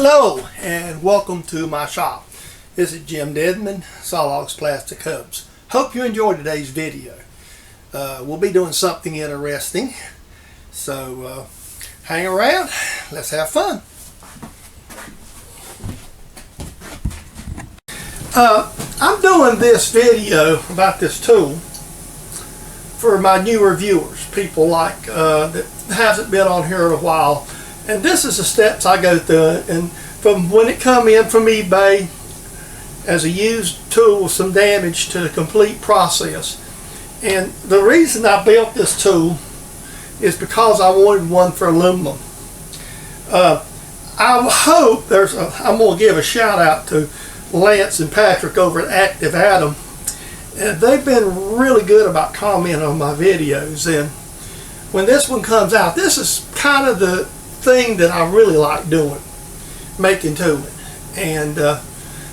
Hello and welcome to my shop. This is Jim Dedman, Sawlogs Plastic Hubs. Hope you enjoyed today's video. We'll be doing something interesting, so hang around, let's have fun. I'm doing this video about this tool for my newer viewers, people like that hasn't been on here in a while. And this is the steps I go through, and from when it come in from eBay as a used tool with some damage to the complete process. And the reason I built this tool is because I wanted one for aluminum. I hope I'm going to give a shout out to Lance and Patrick over at Active Atom. And they've been really good about commenting on my videos. And when this one comes out, this is kind of the thing that I really like doing, making tooling. And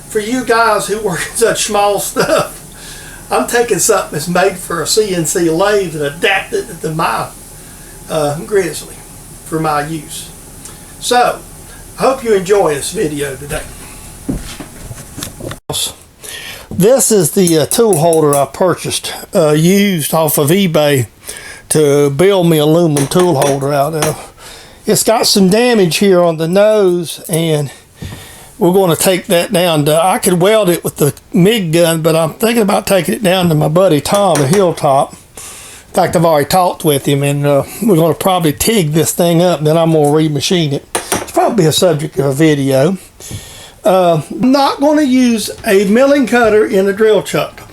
for you guys who work in such small stuff, I'm taking something that's made for a CNC lathe and adapted it to my grizzly for my use. So I hope you enjoy this video today. This is the tool holder I purchased used off of eBay to build me aluminum tool holder out of. It's got some damage here on the nose, and we're going to take that down to, I could weld it with the MIG gun, but I'm thinking about taking it down to my buddy Tom at Hilltop. In fact, I've already talked with him, and we're going to probably TIG this thing up, and then I'm going to remachine it. It's probably a subject of a video. I'm not going to use a milling cutter in a drill chuck,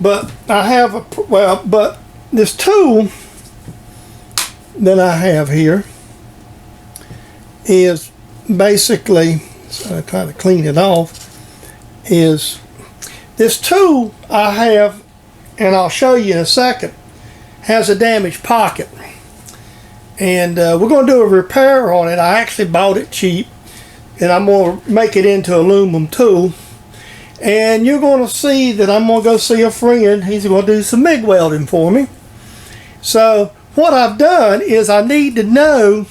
but I have but this tool that I have here is basically, so I try to clean it off, is this tool I have, and I'll show you in a second, has a damaged pocket. And we're going to do a repair on it. I actually bought it cheap, and I'm going to make it into an aluminum tool. And you're going to see that I'm going to go see a friend. He's going to do some MIG welding for me. So what I've done is I need to know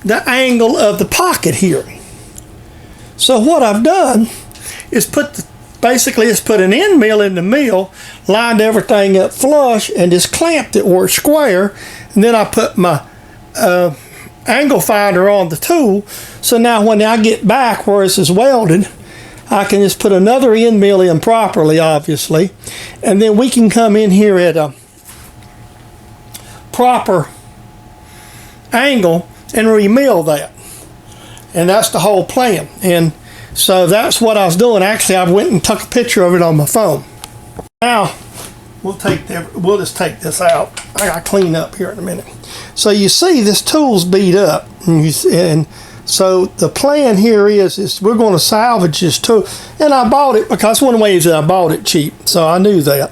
the angle of the pocket here. So what I've done is basically put an end mill in the mill, lined everything up flush, and just clamped it where it's square. And then I put my angle finder on the tool. So now when I get back where this is welded, I can just put another end mill in properly, obviously. And then we can come in here at a proper angle and remill that. And that's the whole plan. And so that's what I was doing. Actually, I went and took a picture of it on my phone. Now we'll just take this out. I gotta clean up here in a minute. So you see this tool's beat up, and so the plan here is we're going to salvage this tool. And I bought it because one of the ways that I bought it cheap, so I knew that.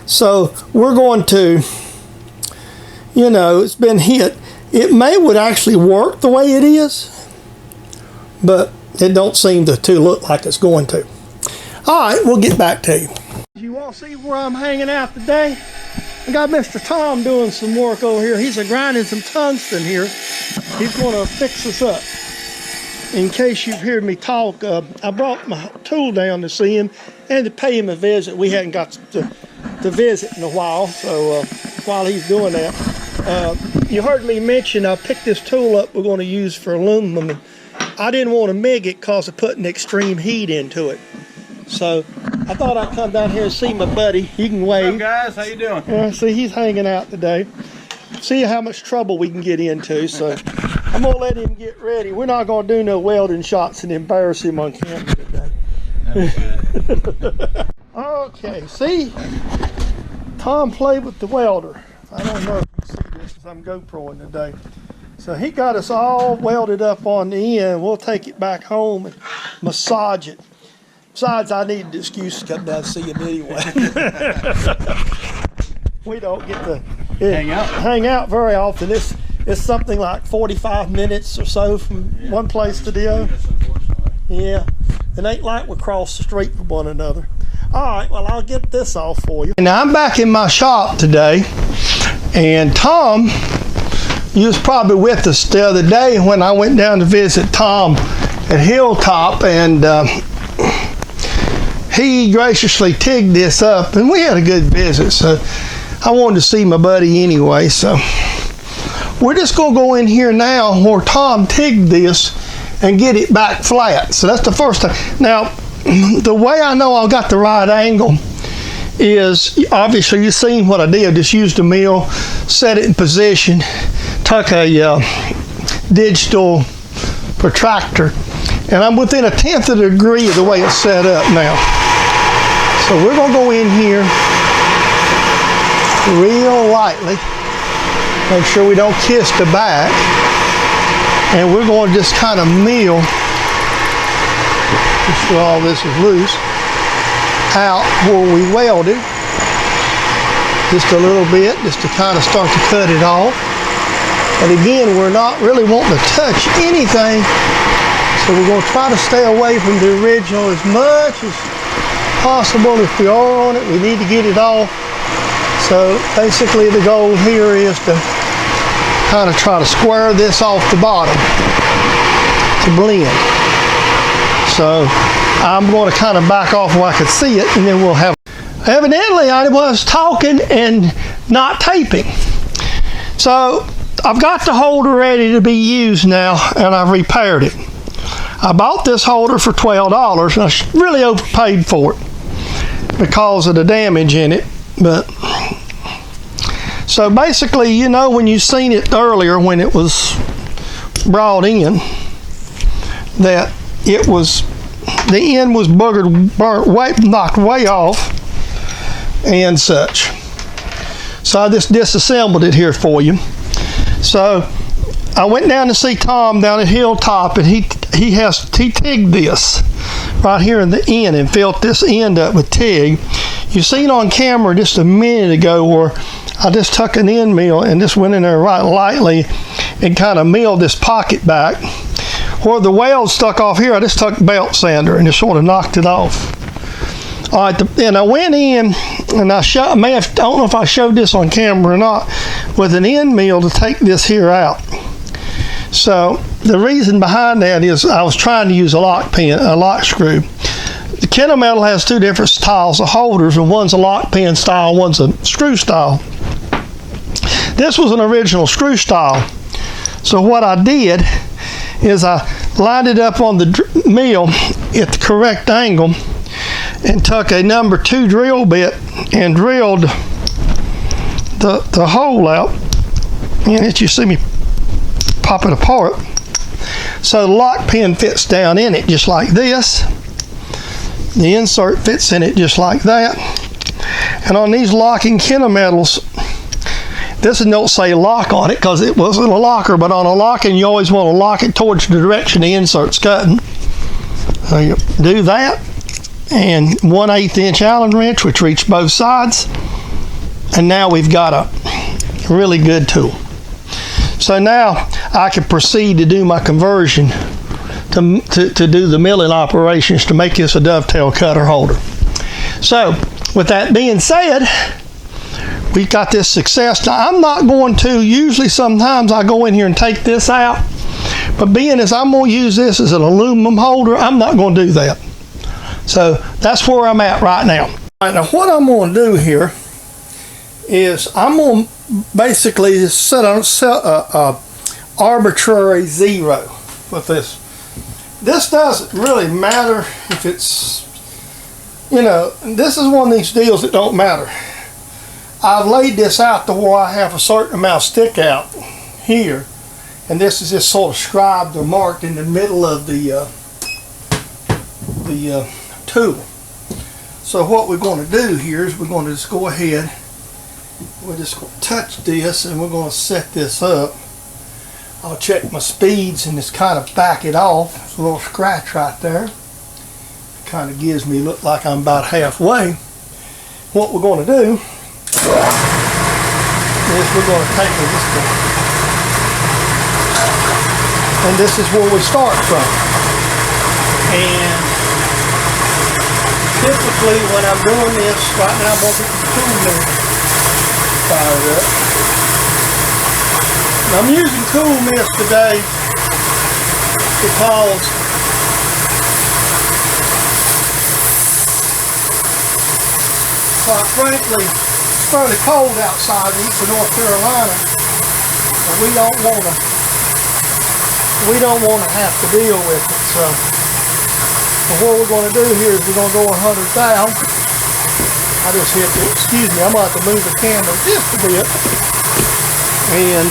So we're going to, it's been hit. It would actually work the way it is, but it don't seem to look like it's going to. All right, we'll get back to you. You want to see where I'm hanging out today? I got Mr. Tom doing some work over here. He's grinding some tungsten here. He's going to fix us up. In case you've heard me talk, I brought my tool down to see him and to pay him a visit. We hadn't got to visit in a while, so while he's doing that, you heard me mention I picked this tool up we're going to use for aluminum. And I didn't want to MIG it because of putting extreme heat into it. So I thought I'd come down here and see my buddy. He can wave. What's up, guys? How you doing? See, he's hanging out today. See how much trouble we can get into. So I'm going to let him get ready. We're not going to do no welding shots and embarrass him on camera today. Okay, see? Tom played with the welder. I don't know if you can see this as I'm GoProing today. So he got us all welded up on the end. We'll take it back home and massage it. Besides, I need an excuse to come down and see him anyway. We don't get to hang out very often. It's something like 45 minutes or so from one place to the other. Yeah, it ain't like we cross the street from one another. All right, well, I'll get this off for you. Now I'm back in my shop today, and Tom You was probably with us the other day when I went down to visit Tom at Hilltop, and he graciously tigged this up, and we had a good visit. So I wanted to see my buddy anyway. So we're just going to go in here now where Tom tigged this and get it back flat. So that's the first thing. Now, the way I know I got the right angle is, obviously you've seen what I did. Just used the mill, set it in position, took a digital protractor, and I'm within 1/10 of a degree of the way it's set up now. So we're going to go in here real lightly, make sure we don't kiss the back, and we're going to just kind of mill, just so all this is loose, out where we welded, just a little bit, just to kind of start to cut it off. But again, we're not really wanting to touch anything, so we're going to try to stay away from the original as much as possible. If we are on it, we need to get it off. So basically the goal here is to kind of try to square this off the bottom to blend. So I'm going to kind of back off where I can see it, and then we'll have. Evidently I was talking and not taping. So I've got the holder ready to be used now, and I've repaired it. I bought this holder for $12, and I really overpaid for it because of the damage in it. But so basically, you know, when you seen it earlier when it was brought in, that it was, the end was boogered, burnt, knocked way off and such. So I just disassembled it here for you. So I went down to see Tom down at Hilltop, and he tigged this right here in the end and filled this end up with TIG. You seen on camera just a minute ago where I just took an end mill and just went in there right lightly and kind of milled this pocket back. Where the weld stuck off here, I just took belt sander and just sort of knocked it off. All right, and I went in and I don't know if I showed this on camera or not, with an end mill to take this here out. So the reason behind that is I was trying to use a lock screw. The Kennametal has two different styles of holders, and one's a lock pin style, one's a screw style. This was an original screw style. So what I did is I lined it up on the mill at the correct angle and took a number 2 drill bit and drilled the hole out. And you see me pop it apart. So the lock pin fits down in it just like this. The insert fits in it just like that. And on these locking Kennametals, this don't say lock on it because it wasn't a locker, but on a locking you always want to lock it towards the direction the insert's cutting. So you do that, and 1/8 inch Allen wrench, which reach both sides, and now we've got a really good tool. So now I can proceed to do my conversion to do the milling operations to make this a dovetail cutter holder. So with that being said, we got this success. Now I'm not going to, usually sometimes I go in here and take this out, but being as I'm going to use this as an aluminum holder, I'm not going to do that. So that's where I'm at right now. All right, now what I'm going to do here is I'm going to basically set a arbitrary 0 with this. This doesn't really matter if it's, you know, this is one of these deals that don't matter. I've laid this out to where I have a certain amount of stick out here, and this is just sort of scribed or marked in the middle of the tool. So what we're going to do here is we're going to just go ahead, we're just going to touch this, and we're going to set this up. I'll check my speeds and just kind of back it off. There's a little scratch right there. It kind of gives me look like I'm about halfway. What we're going to do is we're going to take this thing, and this is where we start from. And typically when I'm doing this, right now I'm going to get the tool mill fired up. I'm using cool mist today because quite frankly, it's fairly cold outside in Eastern North Carolina, and we don't want to have to deal with it. So what we're going to do here is we're going to go 100 thou. I just hit it. Excuse me, I'm going to have to move the camera just a bit, and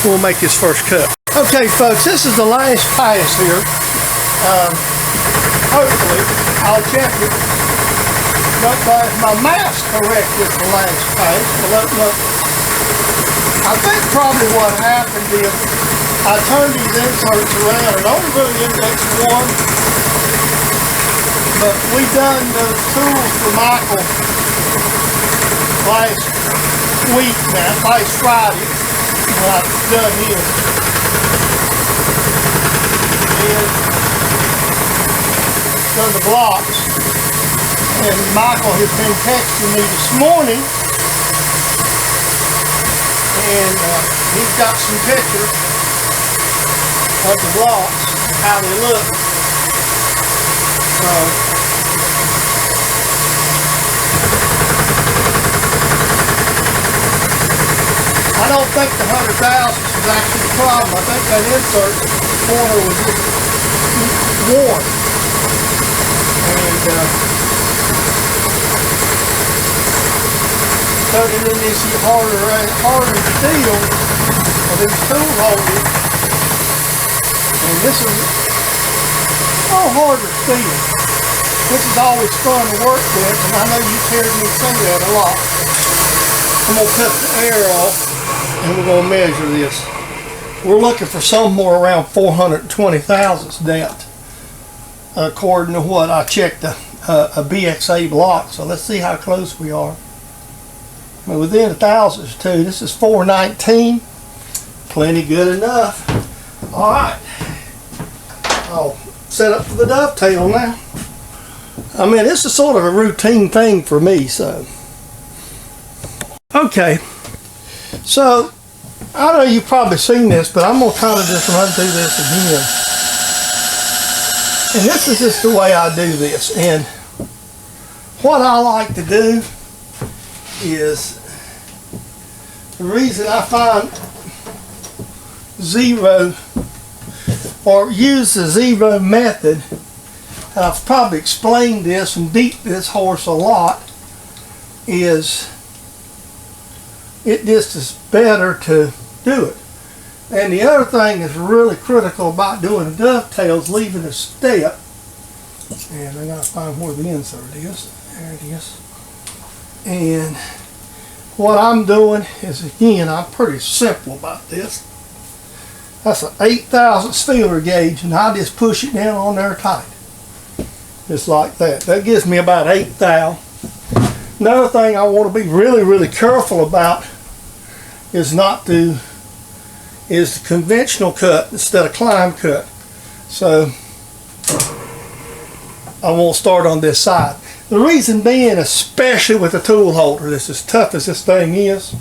we'll make this first cut. Okay, folks, this is the last pass here. Hopefully, I'll check it. But my math's correct with the last pass. Look, I think probably what happened is I turned these inserts around and only really indexed one. But we done the tools for Michael last week now, last Friday, when I done his. And done the blocks. And Michael has been texting me this morning, and he's got some pictures of the blocks, how they look. I don't think the 100 thousandths is actually the problem. I think that insert corner was just worn. And putting in this harder steel of these tool holders, and this is all harder steel. This is always fun to work with, and I know you've heard me say that a lot. I'm going to cut the air off, and we're going to measure this. We're looking for somewhere around 420 thousandths depth, according to what I checked a BXA block. So let's see how close we are. We're within 1,000ths too. This is 419. Plenty good enough. All right. I'll set up for the dovetail now. I mean, this is sort of a routine thing for me, so. Okay. So, I know you've probably seen this, but I'm going to kind of just run through this again. And this is just the way I do this. And what I like to do is, the reason I find zero, or use the zero method, and I've probably explained this and beat this horse a lot, is it just is better to do it. And the other thing that's really critical about doing a dovetail is leaving a step. And I gotta find where the insert is. There it is. And what I'm doing is, again, I'm pretty simple about this. That's an 8,000ths feeler gauge, and I just push it down on there tight. Just like that. That gives me about 8 thou. Another thing I want to be really, really careful about is the conventional cut instead of climb cut. So I won't start on this side. The reason being, especially with a tool holder, this as tough as this thing is.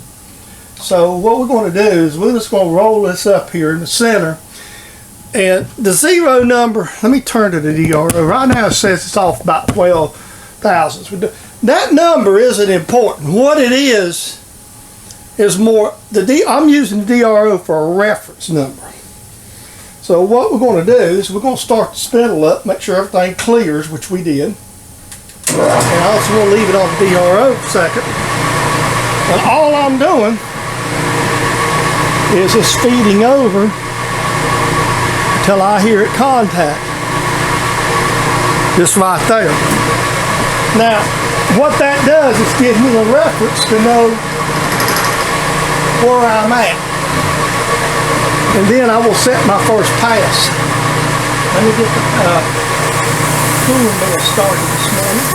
So what we're going to do is we're just going to roll this up here in the center. And the zero number, let me turn to the DRO. Right now it says it's off about 12 thousandths. That number isn't important. What it is more, I'm using the DRO for a reference number. So what we're going to do is we're going to start the spindle up, make sure everything clears, which we did. And I also want to leave it on the DRO for a second. And all I'm doing is just feeding over until I hear it contact. Just right there. Now, what that does is give me a reference to know where I'm at. And then I will set my first pass. Let me get the cooling mill started this morning.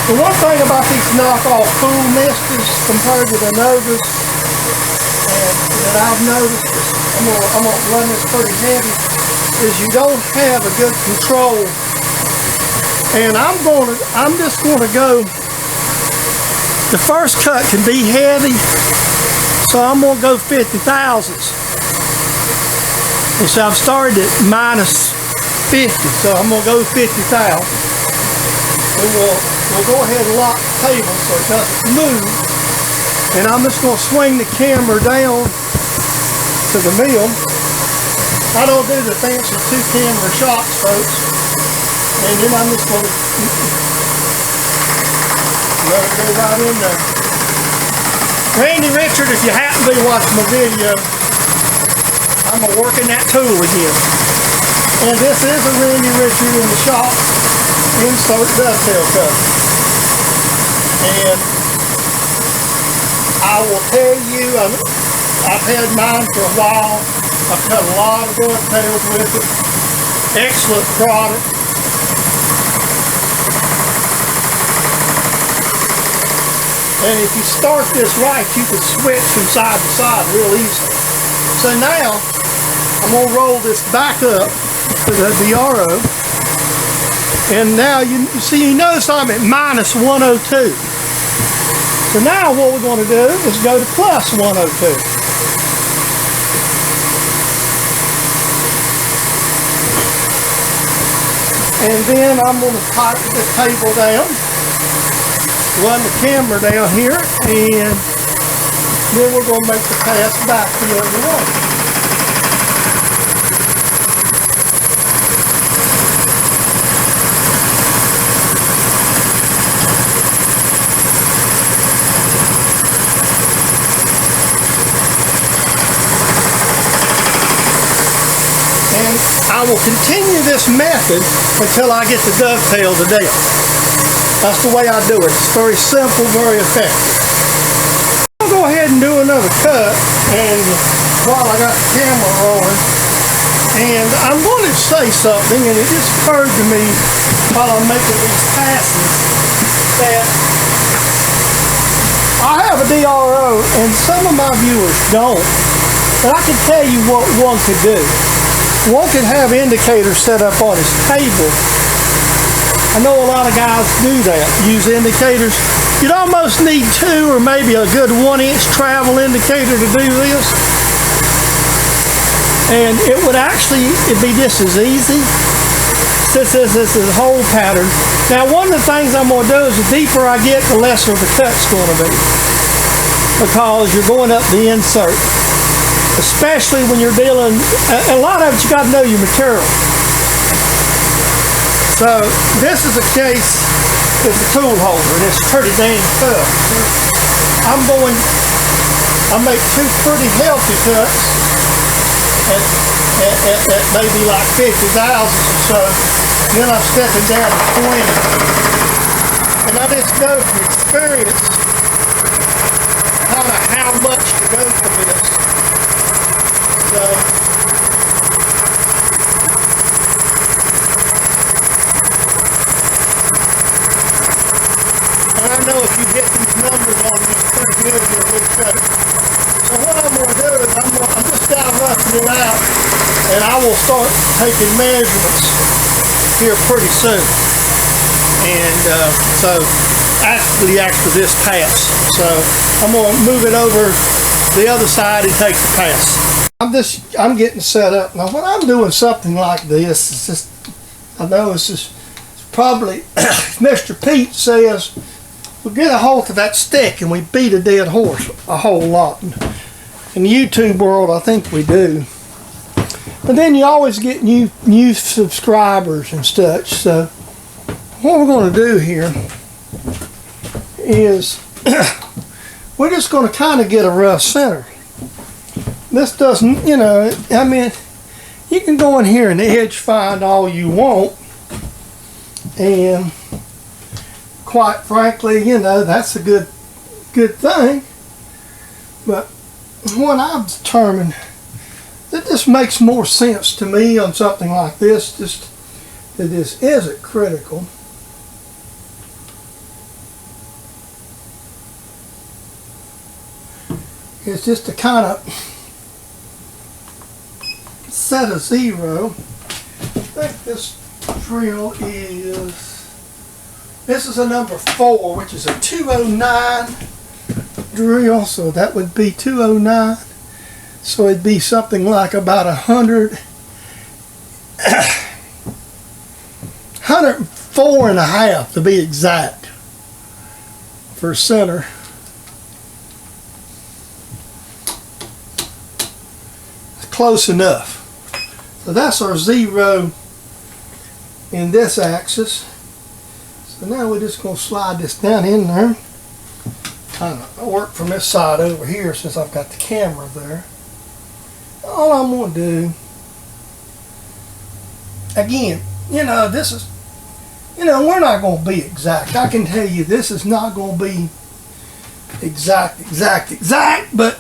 The one thing about these knockoff cool misters compared to the Novas, and that I've noticed, I'm gonna run this pretty heavy, is you don't have a good control. And I'm just gonna go, the first cut can be heavy, So I'm gonna go 50 thousandths. And so I've started at minus 50, so I'm gonna go 50 thou. And we'll go ahead and lock the table so it doesn't move. And I'm just gonna swing the camera down to the mill. I don't do the fancy 2-camera shots, folks. And then I'm just gonna let it go right in there. Randy Richard, if you happen to be watching my video, I'm working that tool again. And this is a Randy Richard in the shop insert dovetail cutter. And I will tell you, I've had mine for a while. I've cut a lot of dovetails with it. Excellent product. And if you start this right, you can switch from side to side real easily. So now, I'm going to roll this back up to the DRO. And now you notice I'm at minus 102. So now what we're going to do is go to plus 102. And then I'm going to tighten the table down, run the camera down here, and then we're going to make the pass back the other way. And I will continue this method until I get the dovetail to death. That's the way I do it. It's very simple, very effective. I'll go ahead and do another cut, and while I got the camera rolling, and I'm going to say something, and it just occurred to me while I'm making these passes that I have a DRO, and some of my viewers don't, but I can tell you what one could do. One could have indicators set up on his table. I know a lot of guys do that, use indicators. You'd almost need 2 or maybe a good 1-inch travel indicator to do this. And it would actually, it'd be just as easy since this is a hole pattern. Now one of the things I'm going to do is the deeper I get, the lesser the cut's going to be, because you're going up the insert. Especially when you're dealing, a lot of it you got to know your material. So this is a case with the tool holder, and it's pretty dang tough. I make 2 pretty healthy cuts at maybe like 50 thousandths or so. Then I'm stepping down to 20. And I just know from experience kind of how much to go for this. So, and I know if you get these numbers on these pretty good, you're a good cutter. So what I'm going to do is I'm just kind of roughing it out, and I will start taking measurements here pretty soon. And so actually after this pass, so I'm going to move it over the other side and take the pass. I'm getting set up. Now when I'm doing something like this, it's just, I know it's probably, Mr. Pete says, we get a hold of that stick and we beat a dead horse a whole lot. In the YouTube world, I think we do. But then you always get new subscribers and such. So what we're going to do here is we're just going to kind of get a rough center. This doesn't, you know, I mean, you can go in here and edge find all you want, and quite frankly, you know, that's a good thing. But what I've determined, that this makes more sense to me on something like this, just that this isn't critical. It's just to kind of set a 0. I think this drill this is a number 4, which is a 209 drill, so that would be 209. So it'd be something like about 104 and a half to be exact for center. Close enough. So that's our 0 in this axis. So now we're just going to slide this down in there. Kind of work from this side over here since I've got the camera there. All I'm going to do, again, this is, we're not going to be exact. I can tell you this is not going to be exact, but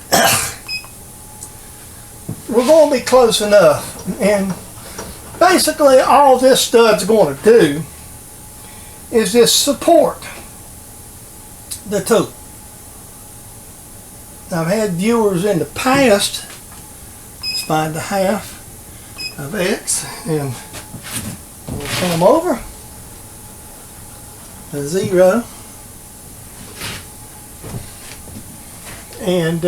we're going to be close enough. And basically all this stud's going to do is just support the tool. Now, I've had viewers in the past, let's find the half of X, and we'll come over to 0, and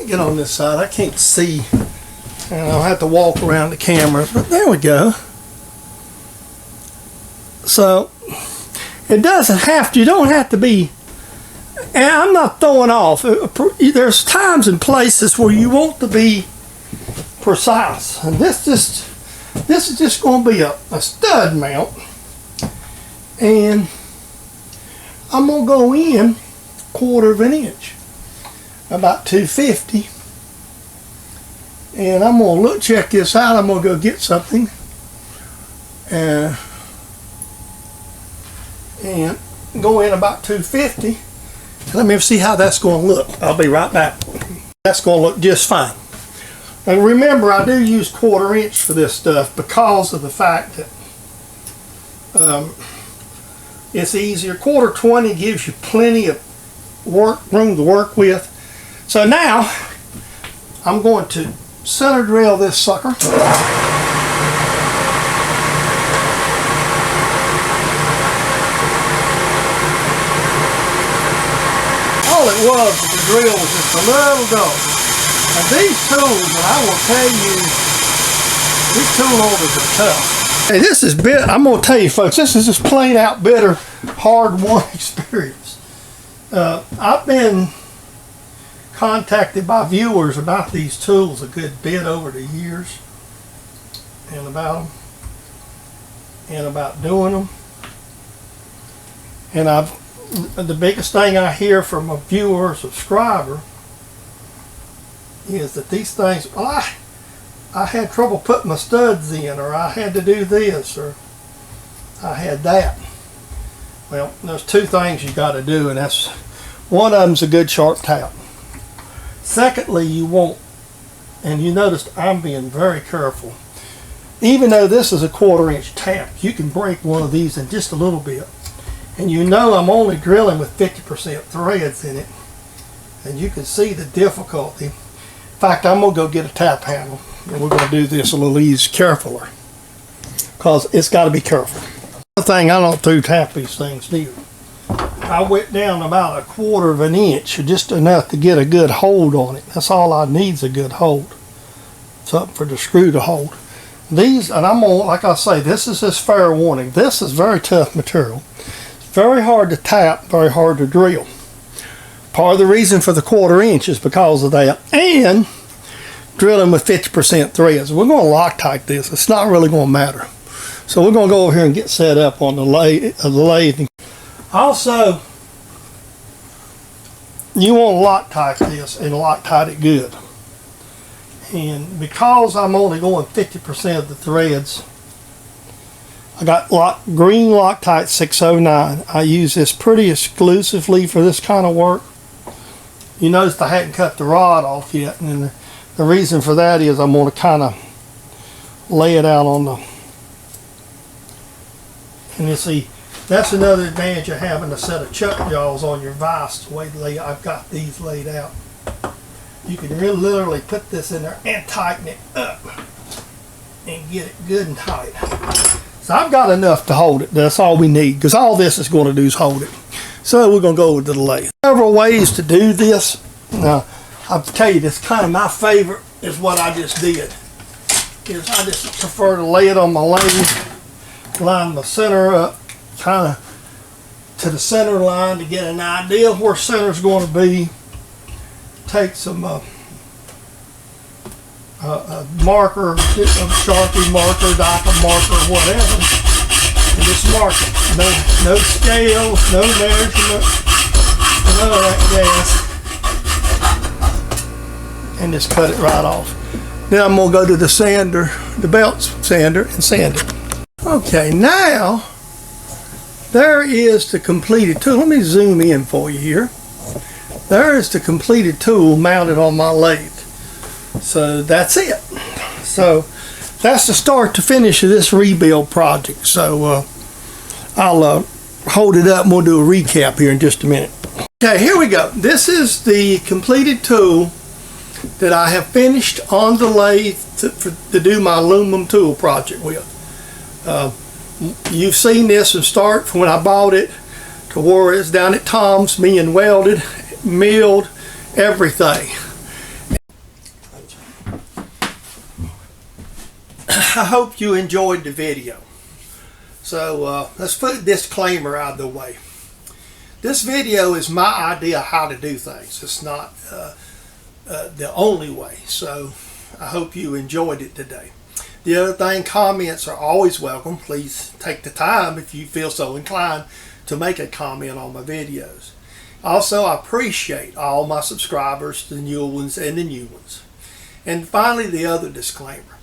get on this side. I can't see, and I'll have to walk around the camera, but there we go. So it doesn't have to, you don't have to be, and I'm not throwing off. There's times and places where you want to be precise, and this is just going to be a stud mount, and I'm going to go in 1/4 of an inch, about 250, and I'm going to check this out. I'm going to go get something and go in about 250. Let me see how that's going to look. I'll be right back. That's going to look just fine. And remember, I do use 1/4 inch for this stuff because of the fact that it's easier. 1/4 gives you plenty of room to work with. So now I'm going to center drill this sucker. All it was the drill was just a little dull. And these tools, and I will tell you, these tool holders are tough. Hey, this is I'm going to tell you folks, this is just plain out bitter, hard-won experience. I've been contacted by viewers about these tools a good bit over the years, and about them, and about doing them. And the biggest thing I hear from a viewer or subscriber is that these things, well, I had trouble putting my studs in, or I had to do this, or I had that. Well, there's two things you got to do, and that's one of them's a good sharp tap. Secondly, you won't, and you noticed I'm being very careful. Even though this is a 1/4 inch tap, you can break one of these in just a little bit. And you know I'm only drilling with 50% threads in it. And you can see the difficulty. In fact, I'm going to go get a tap handle, and we're going to do this a little carefuler, because it's got to be careful. Another thing, I don't through tap these things neither. I went down about 1/4 of an inch, just enough to get a good hold on it. That's all I need is a good hold. Something for the screw to hold. These, and I'm on, like I say, this is just fair warning. This is very tough material. It's very hard to tap, very hard to drill. Part of the reason for the 1/4 inch is because of that, and drilling with 50% threads. We're going to Loctite this. It's not really going to matter. So we're going to go over here and get set up on the lathe. Also, you want to Loctite this and Loctite it good. And because I'm only going 50% of the threads, I got green Loctite 609. I use this pretty exclusively for this kind of work. You notice I hadn't cut the rod off yet, and the reason for that is I'm going to kind of lay it out on the, and you see, That's another advantage of having a set of chuck jaws on your vise, the way I've got these laid out. You can really literally put this in there and tighten it up and get it good and tight. So I've got enough to hold it. That's all we need, because all this is going to do is hold it. So we're going to go over to the lathe. Several ways to do this. Now, I'll tell you, this kind of my favorite is what I just did. Is I just prefer to lay it on my lathe, line the center up, kind of to the center line to get an idea of where center is going to be. Take some marker, a Sharpie marker, diaper marker, whatever, and just mark it. No scales, no measurement, none of that gas, and just cut it right off. Then I'm going to go to the sander, the belt sander, and sand it. Okay, now there is the completed tool. Let me zoom in for you here. There is the completed tool mounted on my lathe. So that's it. So that's the start to finish of this rebuild project. So I'll hold it up and we'll do a recap here in just a minute. Okay, here we go. This is the completed tool that I have finished on the lathe to do my aluminum tool project with. You've seen this from start from when I bought it to where it's down at Tom's being welded, milled, everything. I hope you enjoyed the video. So let's put a disclaimer out of the way. This video is my idea how to do things. It's not the only way. So I hope you enjoyed it today. The other thing, comments are always welcome. Please take the time, if you feel so inclined, to make a comment on my videos. Also, I appreciate all my subscribers, the new ones and the new ones. And finally, the other disclaimer.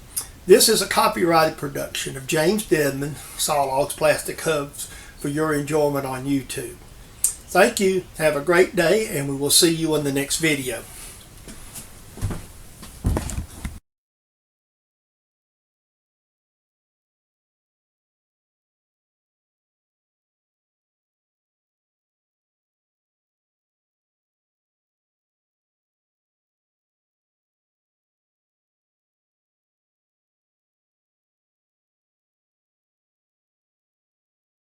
This is a copyrighted production of James Dedman, Sawlogs Plastic Hubs, for your enjoyment on YouTube. Thank you. Have a great day, and we will see you in the next video.